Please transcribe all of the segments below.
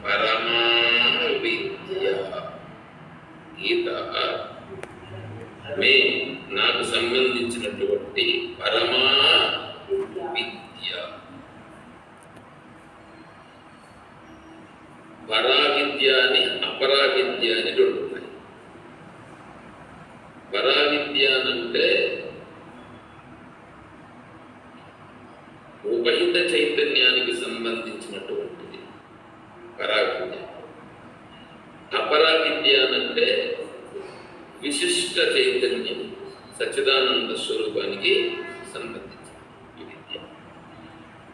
పరమా విద్య. గీత నాకు సంబంధించినటువంటి పరమా విద్య. పరావిద్య అని అపరావిద్య అని రెండు ఉన్నాయి. పరావిద్య అంటే ఉపహిత చైతన్యానికి సంబంధించినటువంటిది పరావిద్య. అపరావిద్య అంటే విశిష్ట చైతన్యం సచ్చిదానంద స్వరూపానికి సంబంధించిన విద్య.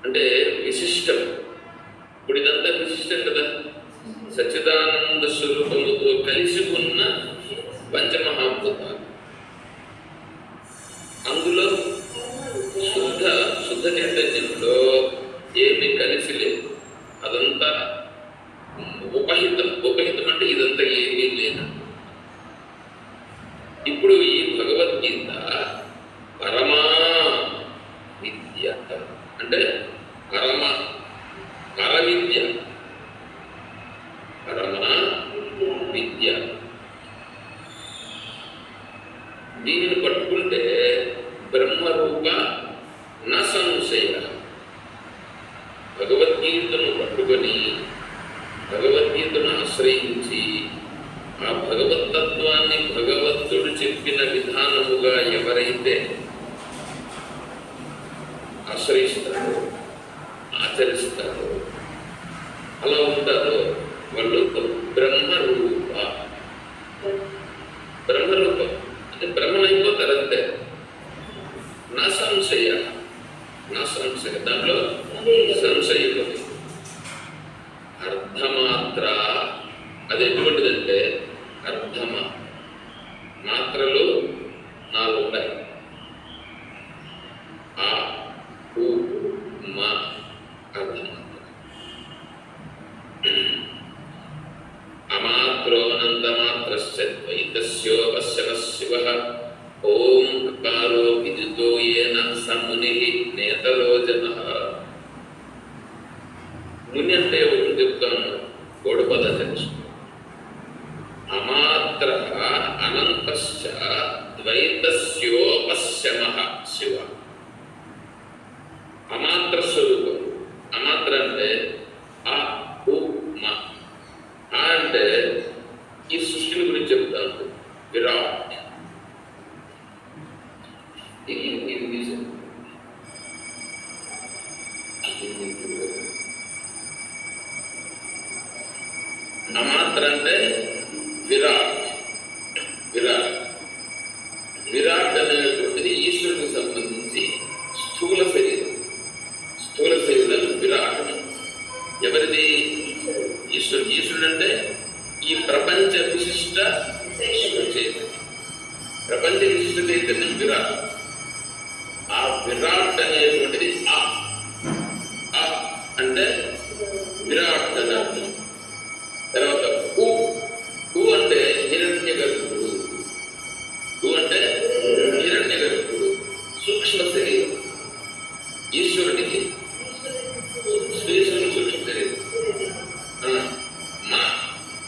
అంటే విశిష్టం. ఇప్పుడు ఇదంతా విశిష్టం కదా, సచ్చిదానంద స్వరూపముతో కలిసి ఉన్న పంచమహాభూతాలు. అందులో శుద్ధ చైతన్యంలో ఏమి కలిసి లేదు, అదంతా ఉపహితం. ఉపహితం అంటే ఇదంతా ఏమీ లేదు. ఇప్పుడు ఈ భగవద్గీత పరమా విద్య అంటే పరవిద్య, పరమా విద్య. దీనిని పట్టుకుంటే బ్రహ్మరూప న సంశయ. భగవద్గీతను పట్టుకొని భగవద్గీతను ఆశ్రయించి ఆ భగవతత్వాన్ని భగవంతుడు చెప్పిన విధానముగా ఎవరైతే ఆశ్రయిస్తారో, ఆచరిస్తారో, అలా ఉంటారో వాళ్ళు బ్రహ్మరూప. బ్రహ్మరూపం అంటే బ్రహ్మనైపోతారంతే. నా సంశయ, దాంట్లో సంశయం. అర్ధమాత్ర అది ఎటువంటిదంటే మాత్రలు 4 ఉన్నాయి. ఆ ఉ మా అర్ధమాత్ర. అమాత్రోనంతమాత్రస్య ద్వైతస్యోపశమః శివః. ఓం అకారో విదితో యేన స మునిః నేతలోచనః. ముని అంటే ఎవరు చెప్తాను, గౌడపద తెలుసు. అమాత్ర అనంతశ్చ ద్వైతస్యోపశమః శివ. అమాత్ర స్వరూపం. అమాత్ర అంటే ఆ ఉ మా. అంటే ఈ సృష్టిని గురించి చెప్తాను. విరాట్. అమాత్ర అంటే విరాట్. విరాట్ అనేటువంటిది ఈశ్వరుడికి సంబంధించి స్థూల శరీరం. విరాట్ ఎవరిది? ఈశ్వరుడు అంటే ఈ ప్రపంచ విశిష్ట చైతన్యం. ప్రపంచ విశిష్ట చైతన్యం విరాట్. ఆ విరాట్ అనేటువంటిది అంటే విరాట్ అని అర్థం. తర్వాత ఊ అంటే హిరణ్య గర్భుడు. అంటే హిరణ్య గర్భుడు సూక్ష్మ శరీరం. ఈశ్వరుడికి సూక్ష్మ శరీరం. మా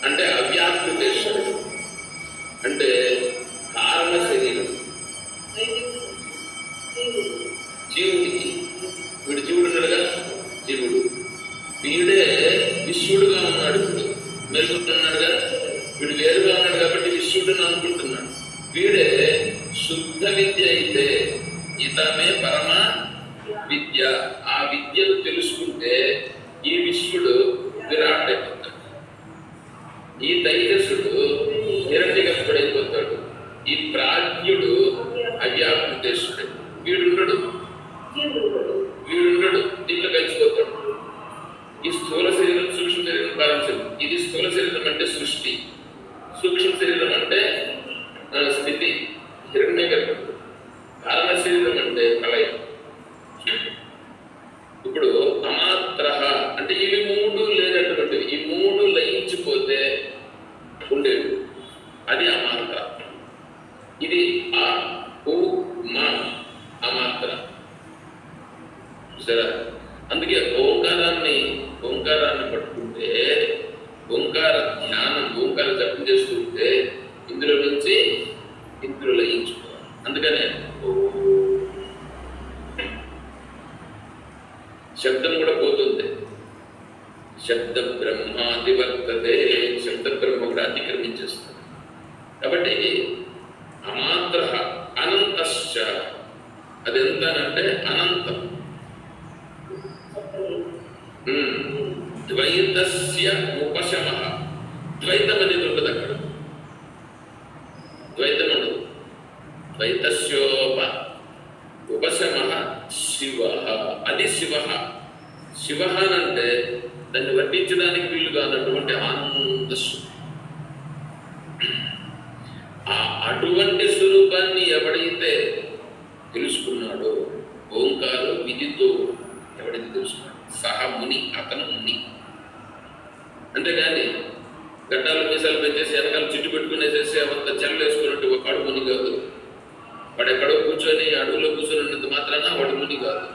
అంటే అవ్యాకృతేశ్వరుడు అంటే కారణ శరీరం. జీవుడికి వీడు జీవుడు ఉన్నాడుగా, జీవుడు వీడే విశ్వడుగా ఉన్నాడు. ఇప్పుడు మెరుగుతున్నాడుగా, వీడు వేరుగా ఉన్నాడు కాబట్టి విశ్వడుని అనుకుంటున్నాడు. వీడే శుద్ధ విద్య అయితే ఇతమే పరమ విద్య. ఆ విద్యను తెలుసుకుంటే ఈ విశ్వడు విరాట్ అయిపోతాడు. ఈ తైజసుడు హిరణ్యగర్భుడైపోతాడు. ఈ ప్రాజ్ఞుడు అవ్యాకృతేశ్వరుడు. వీడుండడు దీంట్లో కలిసిపోతాడు. ఈ స్థూల శరీరం సూక్ష్మ శరీరం బాధించదు. ఇది స్థూల శరీరం అంటే సృష్టి, సూక్ష్మ శరీరం అంటే స్థితి, హిరణ్య గర్భుడు. కారణ శరీరం అంటే ప్రళయం. ఇప్పుడు అమాత్ర అంటే ఇవి 3 లేనటువంటివి. ఈ 3 లయించిపోతే ఉండేది అది అమాత్ర. ఇది ఆ ఉ మా అమాత్ర. సరే, అందుకే ఓంకారాన్ని పట్టుకుంటే శబ్ద బ్రహ్మాదివర్తతే, శబ్ద బ్రహ్మ కూడా అతిక్రమించేస్తుంది. కాబట్టి అమాత్ర అనంతశ్చ, అది ఎంతనంటే అనంతం. ద్వైతస్య ఉపశమ, ద్వైతం అనేది ఉండదు అక్కడ, ద్వైతం ఉండదు. ద్వైతస్యోప ఉపశమ శివ, అది శివ. శివ అంటే దాన్ని వర్ణించడానికి వీలు కానటువంటి ఆనంద అటువంటి స్వరూపాన్ని ఎవడైతే తెలుసుకున్నాడో, ఓంకార విధితో ఎవడైతే తెలుసుకున్నాడో సహ ముని, అతను ముని. అంతేగాని గడ్డాలు మీసాలు పెంచేసి వెనకాల చుట్టు పెట్టుకునేసేసి అవంతా చెల్లు వేసుకున్నట్టు వాడు ముని కాదు. వాడు ఎక్కడో కూర్చొని అడవులో కూర్చొని ఉన్నంత మాత్రాన వాడు ముని కాదు.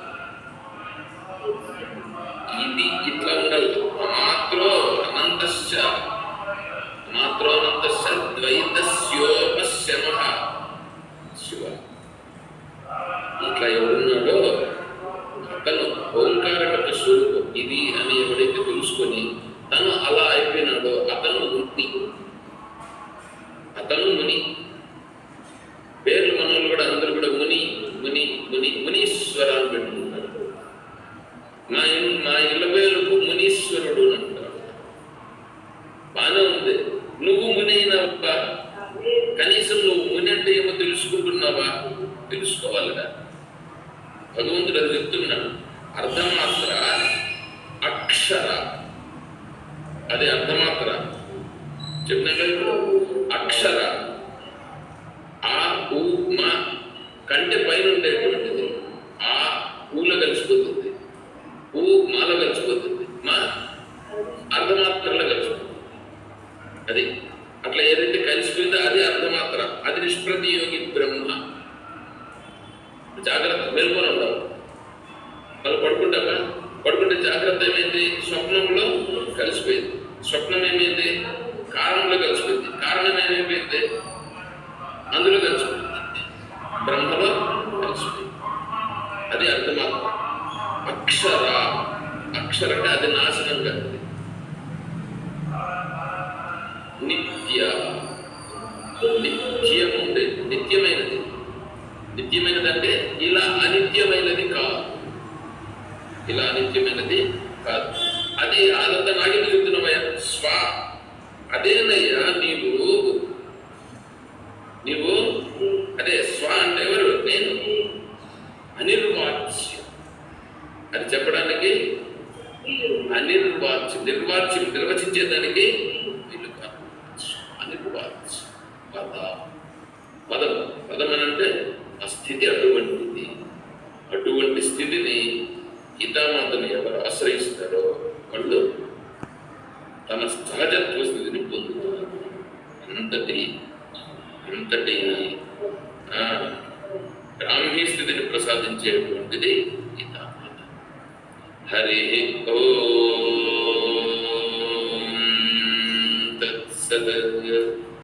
ఇది ఇట్లా ఉండాలి. మాత్రో అనంతశ్చ, మాత్రోనంతశ్చ ద్వైతస్యోపశమ శివ. ఇట్లా ఎవరున్నాడో తను ఓంకార యొక్క స్వరూపం ఇది అని ఎవడైతే తెలుసుకొని తను అలా అయిపోయినాడో అతను ముని. అతను ముని. పేర్లు మనోళ్ళు కూడా అందరూ కూడా ముని ముని ముని మునీశ్వర అని పెట్టుకుంటారు. మా ఇళ్ళ పేరుకు మునీశ్వరుడు అని అంటారు. బాగానే ఉంది. నువ్వు ముని అయినావా? కనీసం నువ్వు ముని అంటే ఏమో తెలుసుకుంటున్నావా? తెలుసుకోవాలిగా. భగవంతుడు అది చెప్తున్నాడు. అర్ధమాత్ర అక్షర, అది అర్ధమాత్ర చెప్పినాక ఇప్పుడు అక్షర ఆ ఊ మా కంటే పైన ఉండేటువంటిది ఆ ఊలో కలిసిపోతుంది, ఊ మాలో కలిసిపోతుంది, మా అర్ధమాత్రలో కలిసిపోతుంది. అది అట్లా ఏదైతే కలిసిపోయిందో అది అర్ధమాత్ర, అది నిష్ప్రతియోగి బ్రహ్మ. జాగ్రత్త, మెలుకొని ఉండవు. వాళ్ళు పడుకుంటామా? పడుకుంటే జాగ్రత్త ఏమైంది? స్వప్నంలో కలిసిపోయింది. స్వప్నం ఏమైంది? కారణంలో కలిసిపోయింది. కారణం ఏమైపోయింది? అందులో కలిసిపోయింది, బ్రహ్మలో కలిసిపోయింది. అది అర్థమాత్ర. అక్షర, అక్షర అంటే అది నాశనం కాదు. నిత్య, నిత్యం ఉండే, నిత్యమైనది. నిత్యమైనది అంటే ఇలా అనిత్యమైనది కాదు, ఇలా అనిత్యమైనది కాదు. అది అదంతా నాకెందు చెప్తున్నావయ్యా? స్వ, అదేనయ్యా నీవు అదే స్వ అంటే ఎవరు? నేను. అనిర్వాచ్యం, అది చెప్పడానికి అనిర్వాచ్యం, నిర్వాచ్యం నిర్వచించేదానికి వీలు కాదు. అనిర్వాచ్యం పద, పదం. పదం అని అంటే ఆ స్థితి అటువంటిది. అటువంటి స్థితిని గీతామాతను ఎవరు ఆశ్రయిస్తారో వాళ్ళు తన సహజత్వ స్థితిని పొందుతారు. అంతటి బ్రాహ్మీ స్థితిని ప్రసాదించేటువంటిది గీతామాత. హరి ఓ